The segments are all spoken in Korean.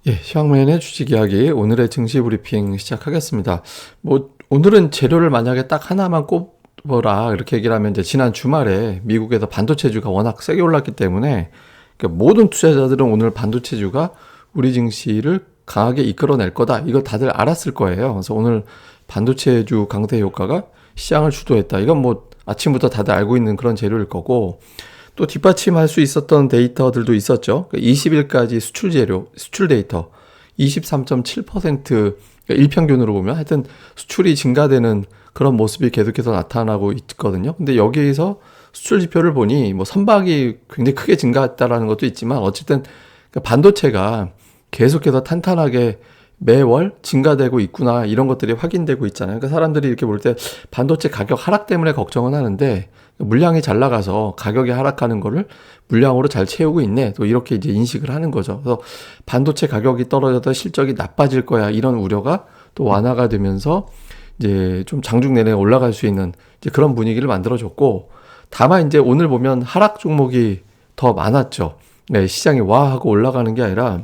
예, 시황맨의 주식 이야기 오늘의 증시 브리핑 시작하겠습니다. 오늘은 재료를 만약에 딱 하나만 꼽으라 이렇게 얘기를 하면 이제 지난 주말에 미국에서 반도체주가 워낙 세게 올랐기 때문에 모든 투자자들은 오늘 반도체주가 우리 증시를 강하게 이끌어낼 거다. 이거 다들 알았을 거예요. 그래서 오늘 반도체주 강세 효과가 시장을 주도했다. 이건 아침부터 다들 알고 있는 그런 재료일 거고, 또 뒷받침할 수 있었던 데이터들도 있었죠. 20일까지 수출 재료, 수출 데이터 23.7% 일평균으로 보면 하여튼 수출이 증가되는 그런 모습이 계속해서 나타나고 있거든요. 근데 여기에서 수출 지표를 보니 선박이 굉장히 크게 증가했다라는 것도 있지만 어쨌든 반도체가 계속해서 탄탄하게 매월 증가되고 있구나, 이런 것들이 확인되고 있잖아요. 그러니까 사람들이 이렇게 볼 때 반도체 가격 하락 때문에 걱정은 하는데 물량이 잘 나가서 가격이 하락하는 거를 물량으로 잘 채우고 있네, 또 이렇게 이제 인식을 하는 거죠. 그래서 반도체 가격이 떨어져서 실적이 나빠질 거야, 이런 우려가 또 완화가 되면서 이제 좀 장중 내내 올라갈 수 있는 이제 그런 분위기를 만들어줬고, 다만 이제 오늘 보면 하락 종목이 더 많았죠. 네, 시장이 와 하고 올라가는 게 아니라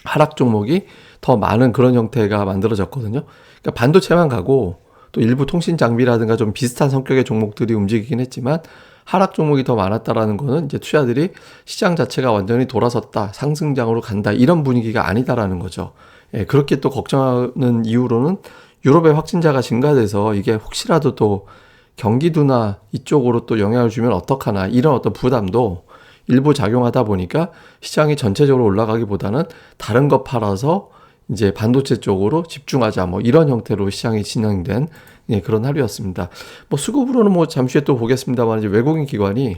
하락 종목이 더 많은 그런 형태가 만들어졌거든요. 그러니까 반도체만 가고 또 일부 통신 장비라든가 좀 비슷한 성격의 종목들이 움직이긴 했지만 하락 종목이 더 많았다라는 거는 이제 투자들이 시장 자체가 완전히 돌아섰다, 상승장으로 간다, 이런 분위기가 아니다라는 거죠. 예, 그렇게 또 걱정하는 이유로는 유럽의 확진자가 증가돼서 이게 혹시라도 또 경기도나 이쪽으로 또 영향을 주면 어떡하나, 이런 어떤 부담도 일부 작용하다 보니까 시장이 전체적으로 올라가기보다는 다른 거 팔아서 이제 반도체 쪽으로 집중하자, 이런 형태로 시장이 진행된 그런 하루였습니다. 수급으로는 잠시 후에 또 보겠습니다만, 이제 외국인 기관이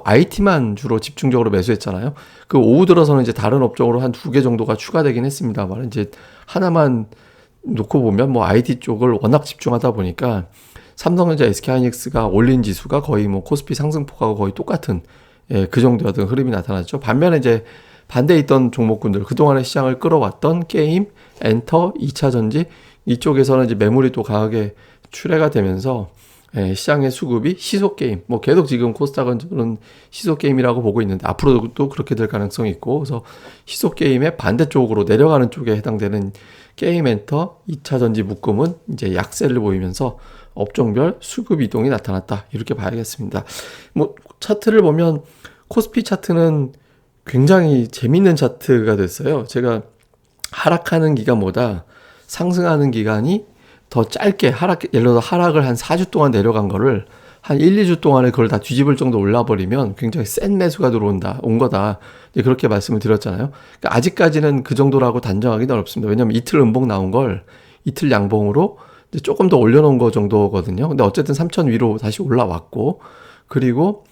IT만 주로 집중적으로 매수했잖아요. 그 오후 들어서는 이제 다른 업종으로 한 2개 정도가 추가되긴 했습니다만, 이제 하나만 놓고 보면 IT 쪽을 워낙 집중하다 보니까 삼성전자, SK하이닉스가 올린 지수가 거의 코스피 상승폭하고 거의 똑같은 그 정도였던 흐름이 나타났죠. 반면에 이제 반대에 있던 종목군들, 그동안에 시장을 끌어왔던 게임, 엔터, 2차전지, 이쪽에서는 이제 매물이 또 강하게 출회가 되면서 시장의 수급이 시소게임, 계속 지금 코스닥은 저는 시소게임이라고 보고 있는데 앞으로도 그렇게 될 가능성이 있고, 그래서 시소게임의 반대쪽으로 내려가는 쪽에 해당되는 게임, 엔터, 2차전지 묶음은 이제 약세를 보이면서 업종별 수급 이동이 나타났다, 이렇게 봐야겠습니다. 차트를 보면 코스피 차트는 굉장히 재밌는 차트가 됐어요. 제가 하락하는 기간보다 상승하는 기간이 더 짧게 예를 들어 하락을 한 4주 동안 내려간 거를 한 1, 2주 동안에 그걸 다 뒤집을 정도 올라버리면 굉장히 센 매수가 온 거다. 그렇게 말씀을 드렸잖아요. 그러니까 아직까지는 그 정도라고 단정하기는 어렵습니다. 왜냐하면 이틀 음봉 나온 걸 이틀 양봉으로 이제 조금 더 올려놓은 거 정도거든요. 근데 어쨌든 3,000 위로 다시 올라왔고, 그리고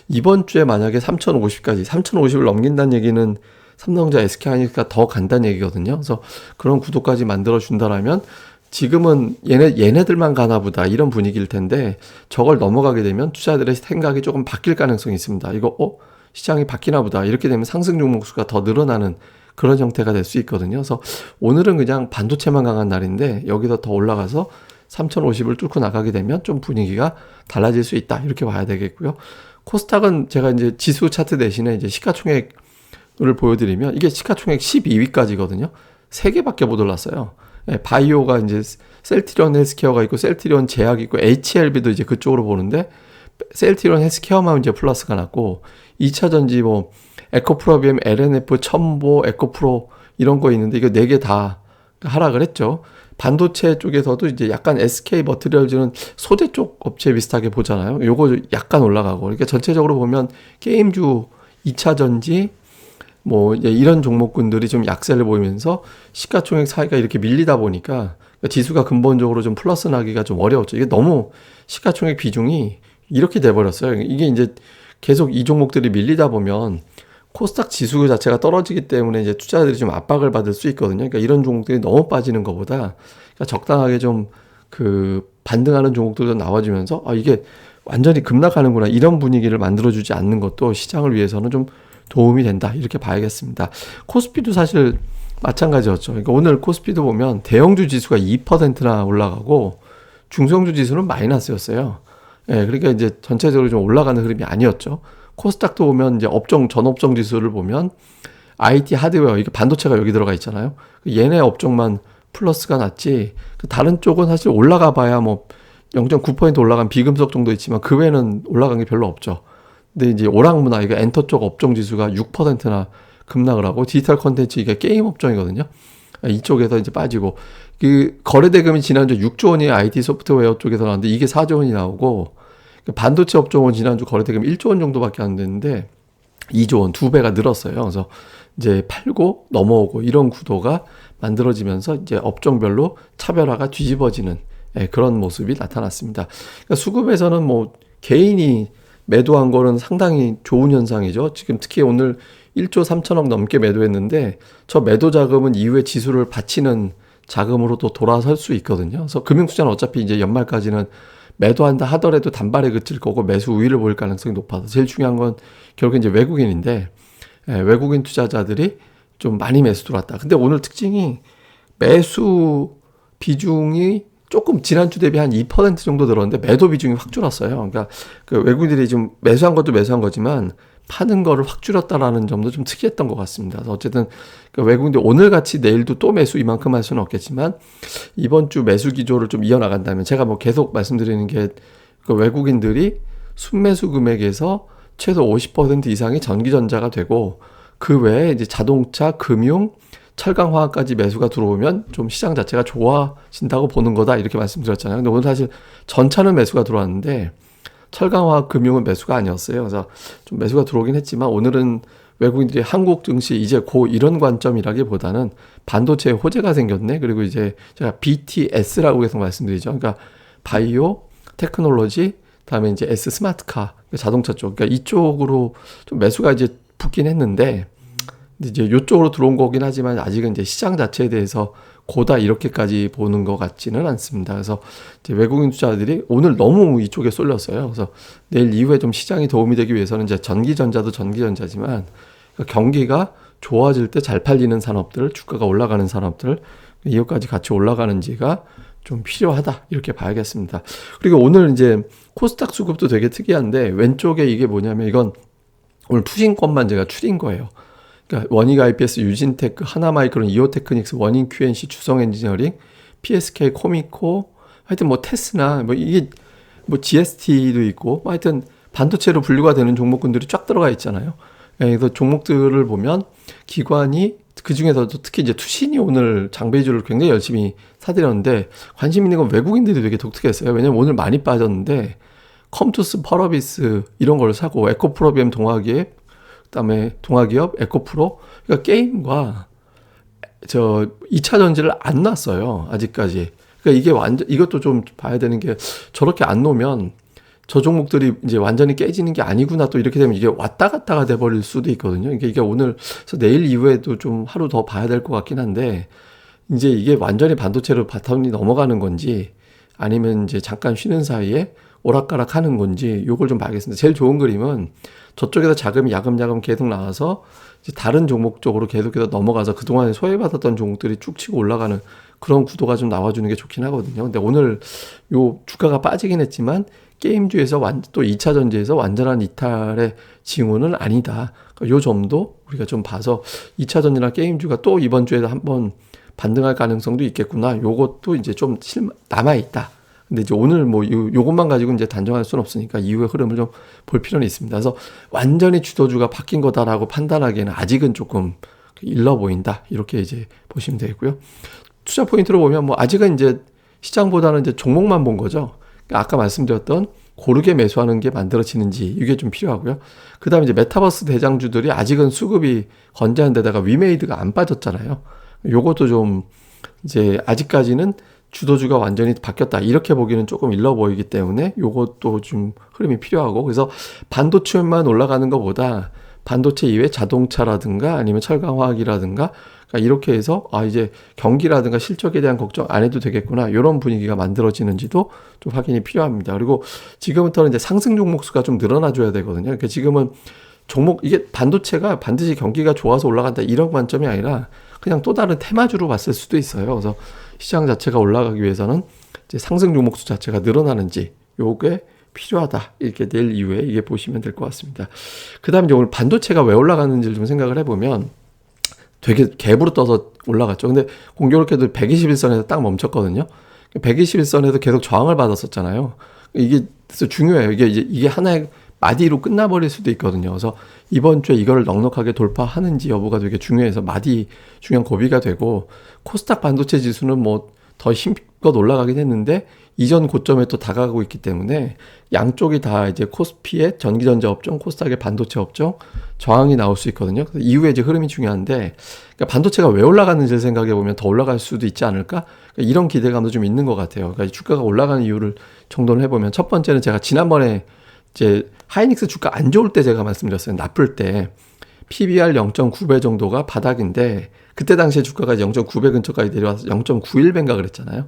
이번 주에 만약에 3,050까지, 3,050을 넘긴다는 얘기는 삼성전자, SK하이닉스가 더 간다는 얘기거든요. 그래서 그런 구도까지 만들어준다라면 지금은 얘네들만 가나 보다, 이런 분위기일 텐데 저걸 넘어가게 되면 투자들의 생각이 조금 바뀔 가능성이 있습니다. 이거 시장이 바뀌나 보다, 이렇게 되면 상승 종목 수가 더 늘어나는 그런 형태가 될 수 있거든요. 그래서 오늘은 그냥 반도체만 강한 날인데 여기서 더 올라가서 3,050을 뚫고 나가게 되면 좀 분위기가 달라질 수 있다, 이렇게 봐야 되겠고요. 코스닥은 제가 이제 지수 차트 대신에 이제 시가총액을 보여드리면 이게 시가총액 12위까지거든요. 3개밖에 못 올랐어요. 바이오가 이제 셀트리온 헬스케어가 있고 셀트리온 제약이 있고 HLB도 이제 그쪽으로 보는데 셀트리온 헬스케어만 이제 플러스가 났고, 2차 전지 에코프로비엠, LNF, 첨보, 에코프로 이런 거 있는데 이거 4개 다 하락을 했죠. 반도체 쪽에서도 이제 약간 SK 머티리얼즈는 소재 쪽 업체 비슷하게 보잖아요. 요거 약간 올라가고, 그러니까 전체적으로 보면 게임주, 2차 전지 이런 종목군들이 좀 약세를 보이면서 시가총액 사이가 이렇게 밀리다 보니까 지수가 근본적으로 좀 플러스 나기가 좀 어려웠죠. 이게 너무 시가총액 비중이 이렇게 돼버렸어요. 이게 이제 계속 이 종목들이 밀리다 보면 코스닥 지수 자체가 떨어지기 때문에 이제 투자자들이 좀 압박을 받을 수 있거든요. 그러니까 이런 종목들이 너무 빠지는 것보다 적당하게 좀 반등하는 종목들도 나와주면서 이게 완전히 급락하는구나, 이런 분위기를 만들어주지 않는 것도 시장을 위해서는 좀 도움이 된다, 이렇게 봐야겠습니다. 코스피도 사실 마찬가지였죠. 그러니까 오늘 코스피도 보면 대형주 지수가 2%나 올라가고 중소형주 지수는 마이너스였어요. 그러니까 이제 전체적으로 좀 올라가는 흐름이 아니었죠. 코스닥도 보면 이제 전업종 지수를 보면 IT 하드웨어, 이게 반도체가 여기 들어가 있잖아요. 얘네 업종만 플러스가 났지, 다른 쪽은 사실 올라가 봐야 뭐 0.9% 올라간 비금속 정도 있지만 그 외에는 올라간 게 별로 없죠. 근데 이제 오락문화, 이거 엔터 쪽 업종 지수가 6%나 급락을 하고, 디지털 컨텐츠, 이게 게임 업종이거든요. 이쪽에서 이제 빠지고, 그 거래대금이 지난주 6조 원이 IT 소프트웨어 쪽에서 나왔는데 이게 4조 원이 나오고, 반도체 업종은 지난주 거래대금 1조 원 정도밖에 안 됐는데 2조 원, 2배가 늘었어요. 그래서 이제 팔고 넘어오고 이런 구도가 만들어지면서 이제 업종별로 차별화가 뒤집어지는 그런 모습이 나타났습니다. 그러니까 수급에서는 뭐 개인이 매도한 거는 상당히 좋은 현상이죠. 지금 특히 오늘 1조 3천억 넘게 매도했는데 저 매도 자금은 이후에 지수를 받치는 자금으로 또 돌아설 수 있거든요. 그래서 금융투자는 어차피 이제 연말까지는 매도한다 하더라도 단발에 그칠 거고 매수 우위를 보일 가능성이 높아서 제일 중요한 건 결국 이제 외국인인데, 외국인 투자자들이 좀 많이 매수 들어왔다. 근데 오늘 특징이 매수 비중이 조금 지난주 대비 한 2% 정도 늘었는데 매도 비중이 확 줄었어요. 그러니까 그 외국인들이 좀 매수한 것도 매수한 거지만 파는 거를 확 줄였다라는 점도 좀 특이했던 것 같습니다. 그래서 어쨌든 그 외국인들 오늘 같이 내일도 또 매수 이만큼 할 수는 없겠지만 이번 주 매수 기조를 좀 이어나간다면, 제가 뭐 계속 말씀드리는 게 그 외국인들이 순매수 금액에서 최소 50% 이상이 전기전자가 되고 그 외에 이제 자동차, 금융, 철강, 화학까지 매수가 들어오면 좀 시장 자체가 좋아진다고 보는 거다, 이렇게 말씀드렸잖아요. 근데 오늘 사실 전차는 매수가 들어왔는데 철강, 화학, 금융은 매수가 아니었어요. 그래서 좀 매수가 들어오긴 했지만 오늘은 외국인들이 한국 증시 이제 고 이런 관점이라기보다는 반도체에 호재가 생겼네. 그리고 이제 제가 BTS라고 계속 말씀드리죠. 그러니까 바이오, 테크놀로지, 다음에 이제 S 스마트카, 자동차 쪽. 그러니까 이쪽으로 좀 매수가 이제 붙긴 했는데 이제 이쪽으로 들어온 거긴 하지만 아직은 이제 시장 자체에 대해서 고다 이렇게까지 보는 것 같지는 않습니다. 그래서 이제 외국인 투자들이 오늘 너무 이쪽에 쏠렸어요. 그래서 내일 이후에 좀 시장이 도움이 되기 위해서는 이제 전기전자도 전기전자지만 경기가 좋아질 때 잘 팔리는 산업들, 주가가 올라가는 산업들, 이것까지 같이 올라가는지가 좀 필요하다, 이렇게 봐야겠습니다. 그리고 오늘 이제 코스닥 수급도 되게 특이한데 왼쪽에 이게 뭐냐면 이건 오늘 투신권만 제가 추린 거예요. 그러니까 원익 IPS, 유진테크, 하나마이크론, 이오테크닉스, 원인 QNC, 주성엔지니어링, PSK, 코미코, 하여튼 뭐 테스나, 뭐 이게 뭐 GST도 있고, 뭐 하여튼 반도체로 분류가 되는 종목군들이 쫙 들어가 있잖아요. 그래서 종목들을 보면 기관이 그 중에서도 특히 이제 투신이 오늘 장베이주를 굉장히 열심히 사들였는데 관심 있는 건 외국인들이 되게 독특했어요. 왜냐면 오늘 많이 빠졌는데 컴투스, 펄어비스 이런 걸 사고, 에코프로비엠 동화기업, 그다음에 동화기업, 에코프로, 그러니까 게임과 저 2차 전지를 안 놨어요, 아직까지. 그러니까 이게 완전, 이것도 좀 봐야 되는 게 저렇게 안 놓으면 저 종목들이 이제 완전히 깨지는 게 아니구나, 또 이렇게 되면 이게 왔다 갔다가 돼버릴 수도 있거든요. 이게 오늘, 그래서 내일 이후에도 좀 하루 더 봐야 될 것 같긴 한데, 이제 이게 완전히 반도체로 바텀이 넘어가는 건지, 아니면 이제 잠깐 쉬는 사이에 오락가락 하는 건지, 요걸 좀 봐야겠습니다. 제일 좋은 그림은 저쪽에서 자금이 야금야금 계속 나와서 이제 다른 종목 쪽으로 계속해서 넘어가서 그동안에 소외받았던 종목들이 쭉 치고 올라가는 그런 구도가 좀 나와주는 게 좋긴 하거든요. 근데 오늘 요 주가가 빠지긴 했지만 게임주에서 또 2차 전지에서 완전한 이탈의 징후는 아니다. 요 점도 우리가 좀 봐서 2차 전지나 게임주가 또 이번 주에도 한번 반등할 가능성도 있겠구나, 요것도 이제 좀 남아있다. 근데 이제 오늘 뭐 요것만 가지고 이제 단정할 수는 없으니까 이후의 흐름을 좀 볼 필요는 있습니다. 그래서 완전히 주도주가 바뀐 거다라고 판단하기에는 아직은 조금 일러 보인다, 이렇게 이제 보시면 되고요. 투자 포인트로 보면 뭐 아직은 이제 시장보다는 이제 종목만 본 거죠. 그러니까 아까 말씀드렸던 고르게 매수하는 게 만들어지는지 이게 좀 필요하고요. 그 다음에 이제 메타버스 대장주들이 아직은 수급이 건재한 데다가 위메이드가 안 빠졌잖아요. 요것도 좀 이제 아직까지는 주도주가 완전히 바뀌었다, 이렇게 보기는 조금 일러 보이기 때문에 요것도 좀 흐름이 필요하고, 그래서 반도체만 올라가는 것보다 반도체 이외에 자동차라든가 아니면 철강화학이라든가, 그러니까 이렇게 해서 이제 경기라든가 실적에 대한 걱정 안 해도 되겠구나, 이런 분위기가 만들어지는지도 좀 확인이 필요합니다. 그리고 지금부터는 이제 상승 종목 수가 좀 늘어나줘야 되거든요. 그러니까 지금은 이게 반도체가 반드시 경기가 좋아서 올라간다, 이런 관점이 아니라 그냥 또 다른 테마주로 봤을 수도 있어요. 그래서 시장 자체가 올라가기 위해서는 이제 상승 종목수 자체가 늘어나는지 요게 필요하다, 이렇게 내일 이후에 이게 보시면 될 것 같습니다. 그 다음에 이제 오늘 반도체가 왜 올라가는지를 좀 생각을 해보면 되게 갭으로 떠서 올라갔죠. 근데 공교롭게도 121선에서 딱 멈췄거든요. 121선에도 계속 저항을 받았었잖아요. 이게 중요해요. 이게 하나의 마디로 끝나버릴 수도 있거든요. 그래서 이번 주에 이거를 넉넉하게 돌파하는지 여부가 되게 중요해서 마디 중요한 고비가 되고, 코스닥 반도체 지수는 뭐 더 힘껏 올라가긴 했는데 이전 고점에 또 다가가고 있기 때문에 양쪽이 다 이제 코스피의 전기전자 업종, 코스닥의 반도체 업종 저항이 나올 수 있거든요. 그래서 이후에 이제 흐름이 중요한데, 그러니까 반도체가 왜 올라가는지를 생각해 보면 더 올라갈 수도 있지 않을까? 그러니까 이런 기대감도 좀 있는 것 같아요. 그러니까 주가가 올라가는 이유를 정돈을 해보면, 첫 번째는 제가 지난번에 이제 하이닉스 주가 안 좋을 때 제가 말씀드렸어요. 나쁠 때 PBR 0.9배 정도가 바닥인데, 그때 당시에 주가가 0.9배 근처까지 내려와서 0.91배인가 그랬잖아요.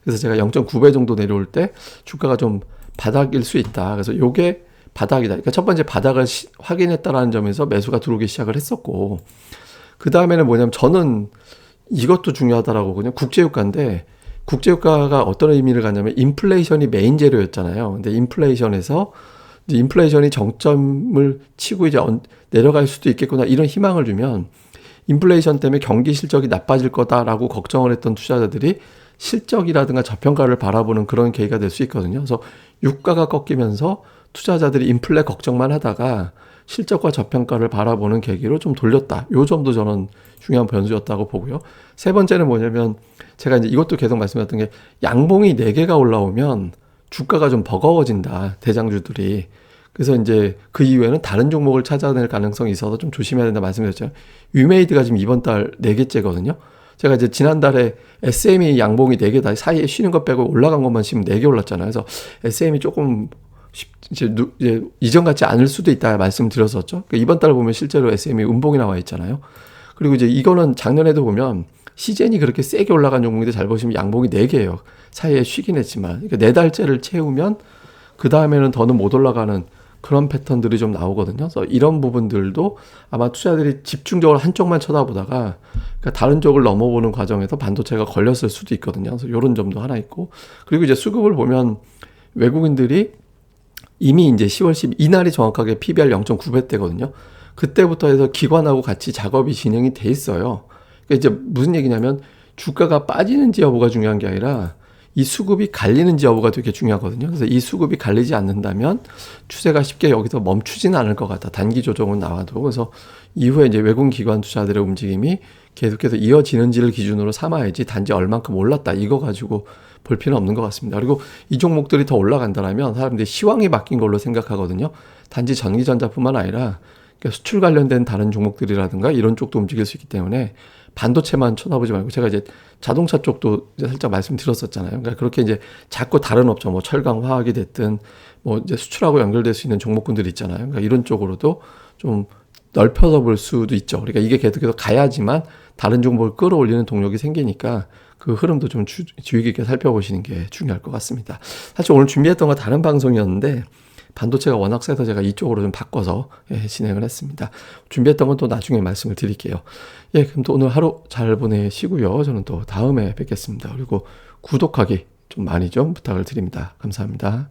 그래서 제가 0.9배 정도 내려올 때 주가가 좀 바닥일 수 있다. 그래서 요게 바닥이다. 그러니까 첫 번째 바닥을 확인했다라는 점에서 매수가 들어오기 시작을 했었고, 그 다음에는 뭐냐면 저는 이것도 중요하다라고, 그냥 국제유가인데, 국제유가가 어떤 의미를 갖냐면 인플레이션이 메인 재료였잖아요. 근데 인플레이션에서 이제 인플레이션이 정점을 치고 이제 내려갈 수도 있겠구나, 이런 희망을 주면, 인플레이션 때문에 경기 실적이 나빠질 거다라고 걱정을 했던 투자자들이 실적이라든가 저평가를 바라보는 그런 계기가 될 수 있거든요. 그래서 유가가 꺾이면서 투자자들이 인플레 걱정만 하다가 실적과 저평가를 바라보는 계기로 좀 돌렸다. 요 점도 저는 중요한 변수였다고 보고요. 세 번째는 뭐냐면, 제가 이제 이것도 계속 말씀드렸던 게, 양봉이 4개가 올라오면 주가가 좀 버거워진다, 대장주들이. 그래서 이제 그 이후에는 다른 종목을 찾아낼 가능성이 있어서 좀 조심해야 된다 말씀드렸죠. 위메이드가 지금 이번 달 4개째거든요. 제가 이제 지난달에 SME 양봉이 4개다, 사이에 쉬는 것 빼고 올라간 것만 지금 4개 올랐잖아요. 그래서 SME 조금 이제 이전 같지 않을 수도 있다 말씀드렸었죠. 그러니까 이번 달 보면 실제로 SME 음봉이 나와 있잖아요. 그리고 이제 이거는 작년에도 보면 시젠이 그렇게 세게 올라간 종목인데, 잘 보시면 양봉이 4개예요. 사이에 쉬긴 했지만. 그러니까 4달째를 채우면 그 다음에는 더는 못 올라가는 그런 패턴들이 좀 나오거든요. 그래서 이런 부분들도 아마 투자들이 집중적으로 한쪽만 쳐다보다가, 그러니까 다른 쪽을 넘어보는 과정에서 반도체가 걸렸을 수도 있거든요. 그래서 이런 점도 하나 있고, 그리고 이제 수급을 보면 외국인들이 이미 이제 10월 10일 이날이 정확하게 PBR 0.9배 때거든요. 그때부터 해서 기관하고 같이 작업이 진행이 돼 있어요. 그러니까 이제 무슨 얘기냐면, 주가가 빠지는지 여부가 중요한 게 아니라 이 수급이 갈리는지 여부가 되게 중요하거든요. 그래서 이 수급이 갈리지 않는다면 추세가 쉽게 여기서 멈추지는 않을 것 같다, 단기 조정은 나와도. 그래서 이후에 이제 외국 기관 투자들의 움직임이 계속해서 이어지는지를 기준으로 삼아야지, 단지 얼만큼 올랐다 이거 가지고 볼 필요는 없는 것 같습니다. 그리고 이 종목들이 더 올라간다면 사람들이 시황이 바뀐 걸로 생각하거든요. 단지 전기전자뿐만 아니라 수출 관련된 다른 종목들이라든가 이런 쪽도 움직일 수 있기 때문에 반도체만 쳐다보지 말고, 제가 이제 자동차 쪽도 이제 살짝 말씀드렸었잖아요. 그러니까 그렇게 이제 자꾸 다른 업종, 뭐 철강, 화학이 됐든 뭐 이제 수출하고 연결될 수 있는 종목군들이 있잖아요. 그러니까 이런 쪽으로도 좀 넓혀서 볼 수도 있죠. 그러니까 이게 계속해서 가야지만 다른 종목을 끌어올리는 동력이 생기니까 그 흐름도 좀 주의 깊게 살펴보시는 게 중요할 것 같습니다. 사실 오늘 준비했던 건 다른 방송이었는데, 반도체가 워낙 세서 제가 이쪽으로 좀 바꿔서 진행을 했습니다. 준비했던 건 또 나중에 말씀을 드릴게요. 그럼 또 오늘 하루 잘 보내시고요. 저는 또 다음에 뵙겠습니다. 그리고 구독하기 좀 많이 좀 부탁을 드립니다. 감사합니다.